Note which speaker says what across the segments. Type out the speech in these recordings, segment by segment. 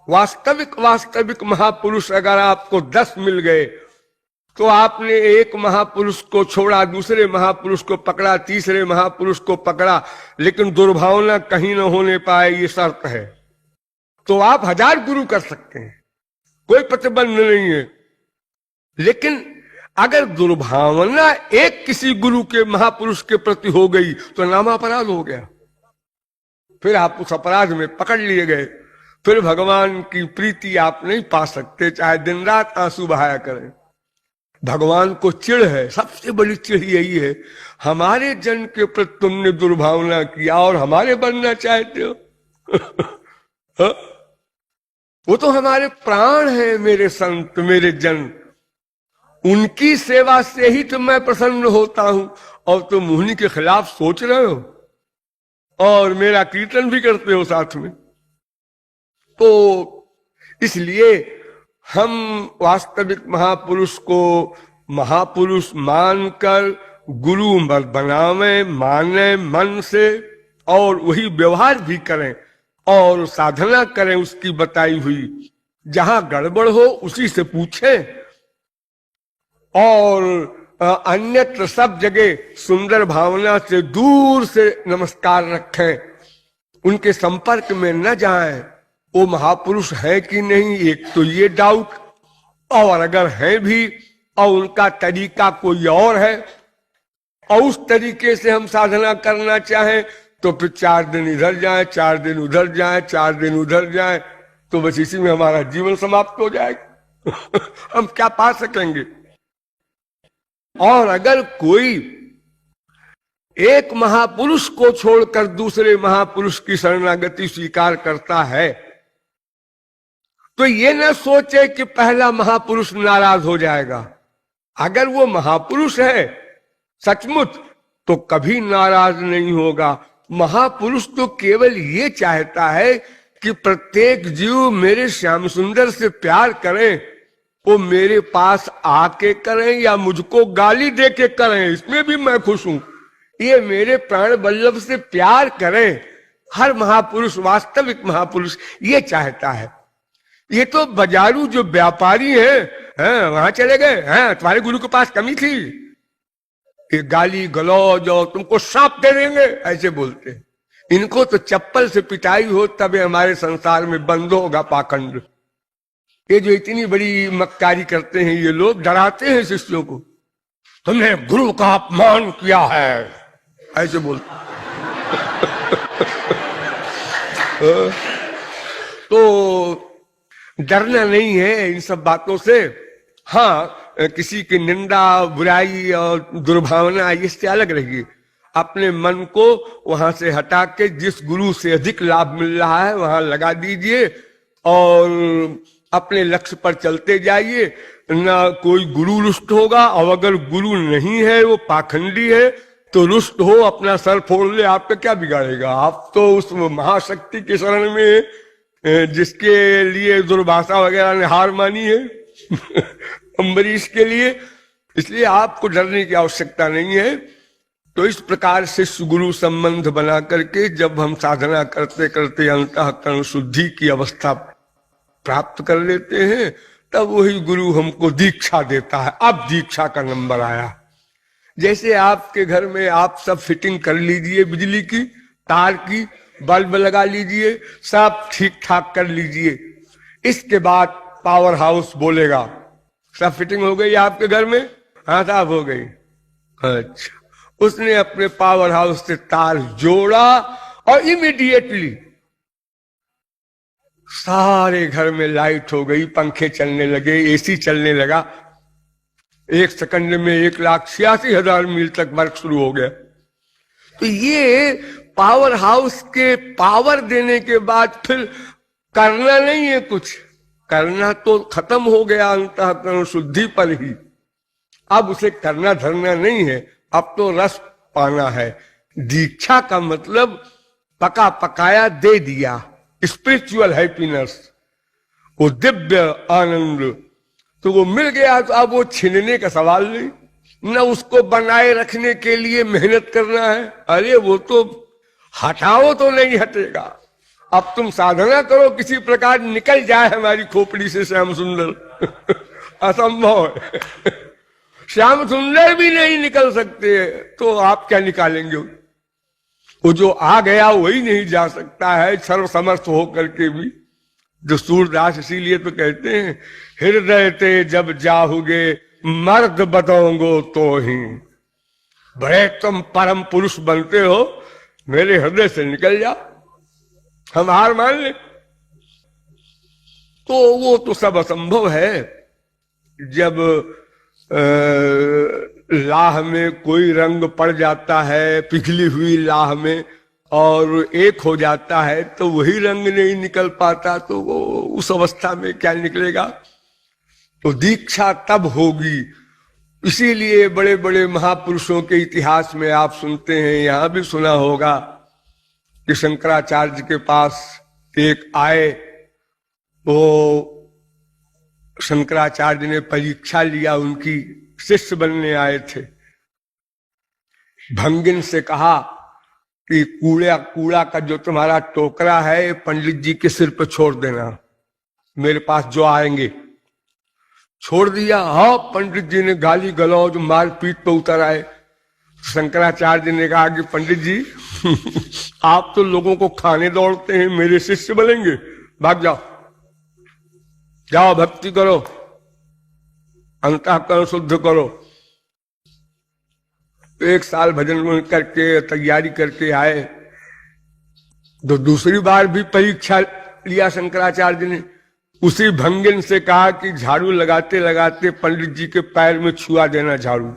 Speaker 1: वास्तविक वास्तविक महापुरुष अगर आपको 10 मिल गए तो आपने एक महापुरुष को छोड़ा, दूसरे महापुरुष को पकड़ा, तीसरे महापुरुष को पकड़ा, लेकिन दुर्भावना कहीं न होने पाए ये शर्त है। तो आप 1000 गुरु कर सकते हैं, कोई प्रतिबंध नहीं है, लेकिन अगर दुर्भावना एक किसी गुरु के महापुरुष के प्रति हो गई तो नामापराध हो गया, फिर आप उस अपराध में पकड़ लिए गए, फिर भगवान की प्रीति आप नहीं पा सकते, चाहे दिन रात आंसू बहाया करें। भगवान को चिढ़ है, सबसे बड़ी चिढ़ यही है, हमारे जन के प्रति तुमने दुर्भावना किया और हमारे बनना चाहते हो। वो तो हमारे प्राण हैं, मेरे संत, मेरे जन, उनकी सेवा से ही तो मैं प्रसन्न होता हूं, और तुम उन्हीं के खिलाफ सोच रहे हो और मेरा कीर्तन भी करते हो साथ में। तो इसलिए हम वास्तविक महापुरुष को महापुरुष मानकर गुरु बनावे, माने मन से, और वही व्यवहार भी करें और साधना करें उसकी बताई हुई। जहां गड़बड़ हो उसी से पूछें, और अन्यत्र सब जगह सुंदर भावना से दूर से नमस्कार रखें, उनके संपर्क में न जाएं। वो महापुरुष है कि नहीं, एक तो ये डाउट, और अगर है भी और उनका तरीका कोई और है और उस तरीके से हम साधना करना चाहें तो फिर 4 दिन इधर जाए, 4 दिन उधर जाए, 4 दिन उधर जाए, तो बस इसी में हमारा जीवन समाप्त हो जाएगा। हम क्या पा सकेंगे। और अगर कोई एक महापुरुष को छोड़कर दूसरे महापुरुष की शरणागति स्वीकार करता है तो ये न सोचे कि पहला महापुरुष नाराज हो जाएगा। अगर वो महापुरुष है सचमुच तो कभी नाराज नहीं होगा। महापुरुष तो केवल ये चाहता है कि प्रत्येक जीव मेरे श्याम सुंदर से प्यार करे, वो मेरे पास आके करें या मुझको गाली दे के करें, इसमें भी मैं खुश हूं। ये मेरे प्राण वल्लभ से प्यार करें। हर महापुरुष, वास्तविक महापुरुष ये चाहता है। ये तो बाजारू जो व्यापारी हैं, वहां चले गए हैं, तुम्हारे गुरु के पास कमी थी, ये गाली गलौज और तुमको सांप दे देंगे, ऐसे बोलते हैं। इनको तो चप्पल से पिटाई हो तभी हमारे संसार में बंद होगा पाखंड। ये जो इतनी बड़ी मक्कारी करते हैं ये लोग, डराते हैं शिष्यों को, तुमने गुरु का अपमान किया है, ऐसे बोलते। तो डरना नहीं है इन सब बातों से। हाँ, किसी की निंदा, बुराई और दुर्भावना इससे अलग रहिए। अपने मन को वहां से हटा के जिस गुरु से अधिक लाभ मिल रहा है वहां लगा दीजिए और अपने लक्ष्य पर चलते जाइए। ना कोई गुरु रुष्ट होगा, और अगर गुरु नहीं है, वो पाखंडी है, तो रुष्ट हो, अपना सर फोड़ ले, आपका क्या बिगाड़ेगा। आप तो उस महाशक्ति के शरण में, जिसके लिए दुर्भाषा वगैरह ने हार मानी है अम्बरीश के लिए, इसलिए आपको डरने की आवश्यकता नहीं है। तो इस प्रकार शिष्य गुरु संबंध बना करके जब हम साधना करते करते अंतःकरण शुद्धि की अवस्था प्राप्त कर लेते हैं, तब वही गुरु हमको दीक्षा देता है। अब दीक्षा का नंबर आया। जैसे आपके घर में आप सब फिटिंग कर लीजिए, बिजली की तार की, बल्ब लगा लीजिए, सब ठीक ठाक कर लीजिए, इसके बाद पावर हाउस बोलेगा सब फिटिंग हो गई आपके घर में। हाँ साहब हो गई। अच्छा, उसने अपने पावर हाउस से तार जोड़ा और इमीडिएटली सारे घर में लाइट हो गई, पंखे चलने लगे, एसी चलने लगा। 1 सेकंड में 1,86,000 मील तक वर्क शुरू हो गया। तो ये पावर हाउस के पावर देने के बाद फिर करना नहीं है, कुछ करना तो खत्म हो गया अंतःकरण शुद्धि पर ही। अब उसे करना धरना नहीं है, अब तो रस पाना है। दीक्षा का मतलब पका पकाया दे दिया, स्पिरिचुअल हैप्पीनेस, वो दिव्य आनंद तो वो मिल गया। तो अब वो छीनने का सवाल नहीं, न उसको बनाए रखने के लिए मेहनत करना है। अरे वो तो हटाओ तो नहीं हटेगा, अब तुम साधना करो किसी प्रकार निकल जाए हमारी खोपड़ी से श्याम सुंदर। असंभव है। श्याम सुंदर भी नहीं निकल सकते तो आप क्या निकालेंगे? वो जो आ गया वही नहीं जा सकता है सर्वसमर्थ हो करके भी। जो सूरदास इसीलिए तो कहते हैं, हृदय ते जब जाहुगे मर्द बतोंगो तो ही। बड़े तुम परम पुरुष बनते हो, मेरे हृदय से निकल जाओ, हम हार मान ले। तो वो तो सब असंभव है। जब लाह में कोई रंग पड़ जाता है, पिघली हुई लाह में, और एक हो जाता है, तो वही रंग नहीं निकल पाता, तो वो उस अवस्था में क्या निकलेगा? तो दीक्षा तब होगी। इसीलिए बड़े बड़े महापुरुषों के इतिहास में आप सुनते हैं, यहां भी सुना होगा कि शंकराचार्य के पास एक आए, वो शंकराचार्य ने परीक्षा लिया, उनकी शिष्य बनने आए थे। भंगिन से कहा कि कूड़ा का जो तुम्हारा टोकरा है पंडित जी के सिर पर छोड़ देना, मेरे पास जो आएंगे। छोड़ दिया। हाँ, पंडित जी ने गाली गलौज मार पीट पे उतर आए। शंकराचार्य ने कहा कि पंडित जी आप तो लोगों को खाने दौड़ते हैं, मेरे शिष्य बनेंगे? भाग जाओ, जाओ भक्ति करो, अंतःकरण शुद्ध करो। एक साल भजन करके तैयारी करके आए, तो दूसरी बार भी परीक्षा लिया शंकराचार्य ने। उसी भंगिन से कहा कि झाड़ू लगाते लगाते पंडित जी के पैर में छुआ देना झाड़ू।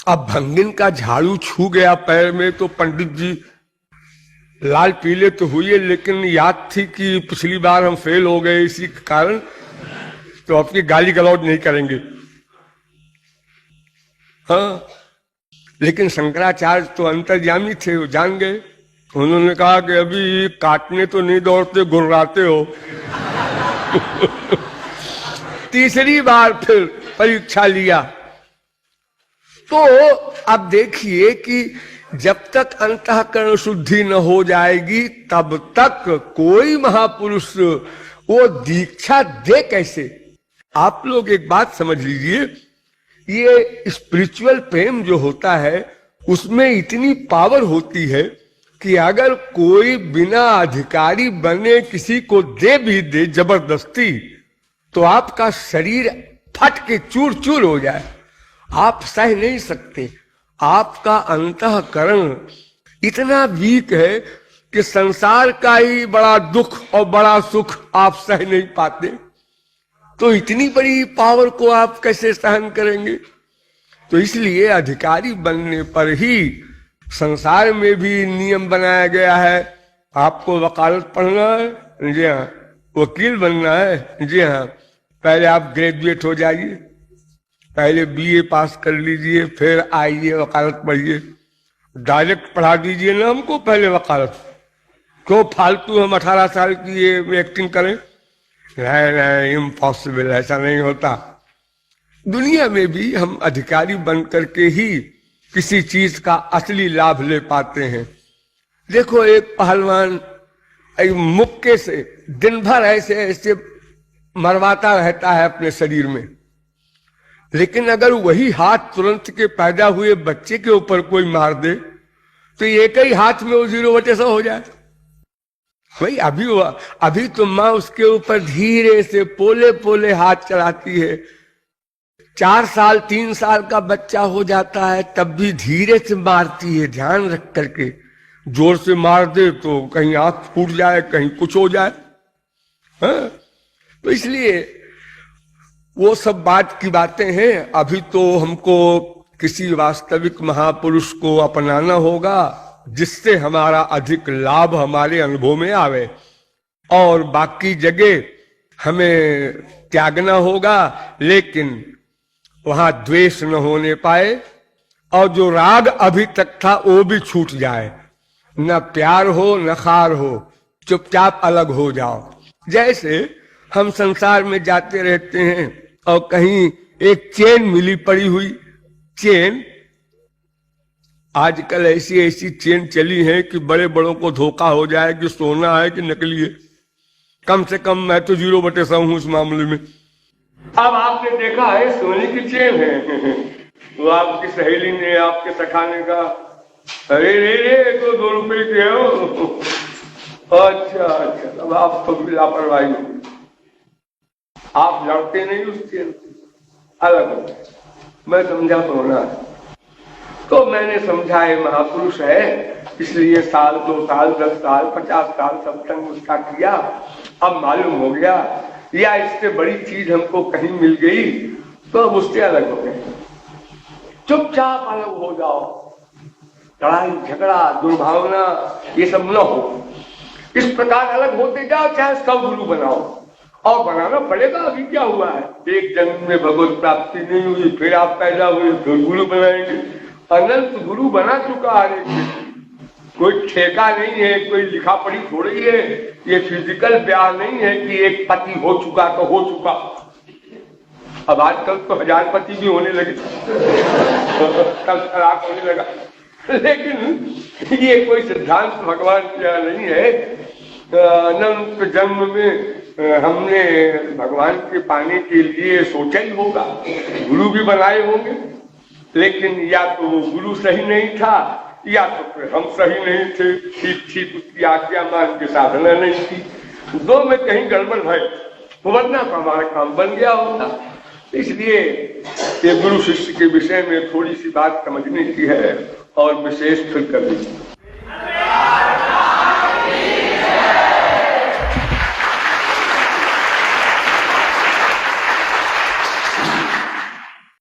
Speaker 1: अब भंगिन का झाड़ू छू गया पैर में, तो पंडित जी लाल पीले तो हुए, लेकिन याद थी कि पिछली बार हम फेल हो गए इसी कारण, तो आपकी गाली गलौज नहीं करेंगे। हाँ, लेकिन शंकराचार्य तो अंतर्यामी थे, वो जान गए। उन्होंने कहा कि अभी काटने तो नहीं दौड़ते, गुर्राते हो। तीसरी बार फिर परीक्षा लिया। तो अब देखिए कि जब तक अंतःकरण शुद्धि न हो जाएगी तब तक कोई महापुरुष वो दीक्षा दे कैसे? आप लोग एक बात समझ लीजिए, ये स्पिरिचुअल प्रेम जो होता है उसमें इतनी पावर होती है कि अगर कोई बिना अधिकारी बने किसी को दे भी दे जबरदस्ती, तो आपका शरीर फट के चूर चूर हो जाए, आप सह नहीं सकते। आपका अंतःकरण इतना वीक है कि संसार का ही बड़ा दुख और बड़ा सुख आप सह नहीं पाते, तो इतनी बड़ी पावर को आप कैसे सहन करेंगे? तो इसलिए अधिकारी बनने पर ही संसार में भी नियम बनाया गया है। आपको वकालत पढ़ना है, जी हाँ, वकील बनना है, जी हाँ, पहले आप ग्रेजुएट हो जाइए, पहले बीए पास कर लीजिए, फिर आइए वकालत पढ़िए। डायरेक्ट पढ़ा दीजिए ना हमको पहले वकालत, क्यों फालतू हम 18 साल की ये एक्टिंग करें? नहीं, इम्पॉसिबल, ऐसा नहीं होता। दुनिया में भी हम अधिकारी बन करके ही किसी चीज का असली लाभ ले पाते हैं। देखो, एक पहलवान एक मुक्के से दिन भर ऐसे ऐसे मरवाता रहता है अपने शरीर में, लेकिन अगर वही हाथ तुरंत के पैदा हुए बच्चे के ऊपर कोई मार दे तो एक ही हाथ में वो 0/100 हो जाए। भाई अभी तो माँ उसके ऊपर धीरे से पोले पोले हाथ चलाती है। 4 साल 3 साल का बच्चा हो जाता है तब भी धीरे से मारती है, ध्यान रख करके। जोर से मार दे तो कहीं आंख फूट जाए, कहीं कुछ हो जाए। हाँ? तो इसलिए वो सब बात की बातें हैं। अभी तो हमको किसी वास्तविक महापुरुष को अपनाना होगा जिससे हमारा अधिक लाभ हमारे अनुभव में आवे, और बाकी जगह हमें त्यागना होगा, लेकिन वहां द्वेष न होने पाए, और जो राग अभी तक था वो भी छूट जाए। न प्यार हो न खार हो, चुपचाप अलग हो जाओ। जैसे हम संसार में जाते रहते हैं और कहीं एक चेन मिली पड़ी हुई, चेन आजकल ऐसी ऐसी चेन चली है कि बड़े बड़ों को धोखा हो जाए कि सोना है कि नकली है। कम से कम मैं तो 0/100 हूं इस मामले में। अब आपने देखा है सोने की चेन है, वो आपकी सहेली ने आपके सखाने का, अरे रे तो 2 रुपए के हो। अच्छा अच्छा, अब आप तो लापरवाही हो, आप लड़ते नहीं उस चेन से, अलग हो। मैं समझा सोना है, तो मैंने समझा ये महापुरुष है, इसलिए 1 साल 2 साल 10 साल 50 साल सत्संग उसका किया। अब मालूम हो गया या इससे बड़ी चीज हमको कहीं मिल गई तो अब उससे अलग हो गए। चुपचाप अलग हो जाओ, लड़ाई झगड़ा दुर्भावना ये सब न हो। इस प्रकार अलग होते जाओ, चाहे 100 गुरु बनाओ, और बनाना पड़ेगा। अभी क्या हुआ है, एक जन्म में भगवत प्राप्ति नहीं हुई, फिर आप पैदा हुए फिर गुरु बनाएंगे। अनंत गुरु बना चुका है, कोई ठेका नहीं है, कोई लिखा पढ़ी थोड़ी है, ये फिजिकल ब्याह नहीं है कि एक पति हो चुका तो हो चुका। अब आजकल तो 1000 पति भी होने लगे, कल तलाक होने लगा, लेकिन ये कोई सिद्धांत भगवान का नहीं है। अनंत जन्म में हमने भगवान के पाने के लिए सोचा ही होगा, गुरु भी बनाए होंगे, लेकिन या तो वो गुरु सही नहीं था या तो फिर हम सही नहीं थे, ठीक ठीक उसकी आज्ञा मान के साधना नहीं थी, 2 में कहीं गड़बड़ है, वरना तो हमारा काम बन गया होता। इसलिए ये गुरु शिष्य के विषय में थोड़ी सी बात समझने की है और विशेष फिर कर लीजिए।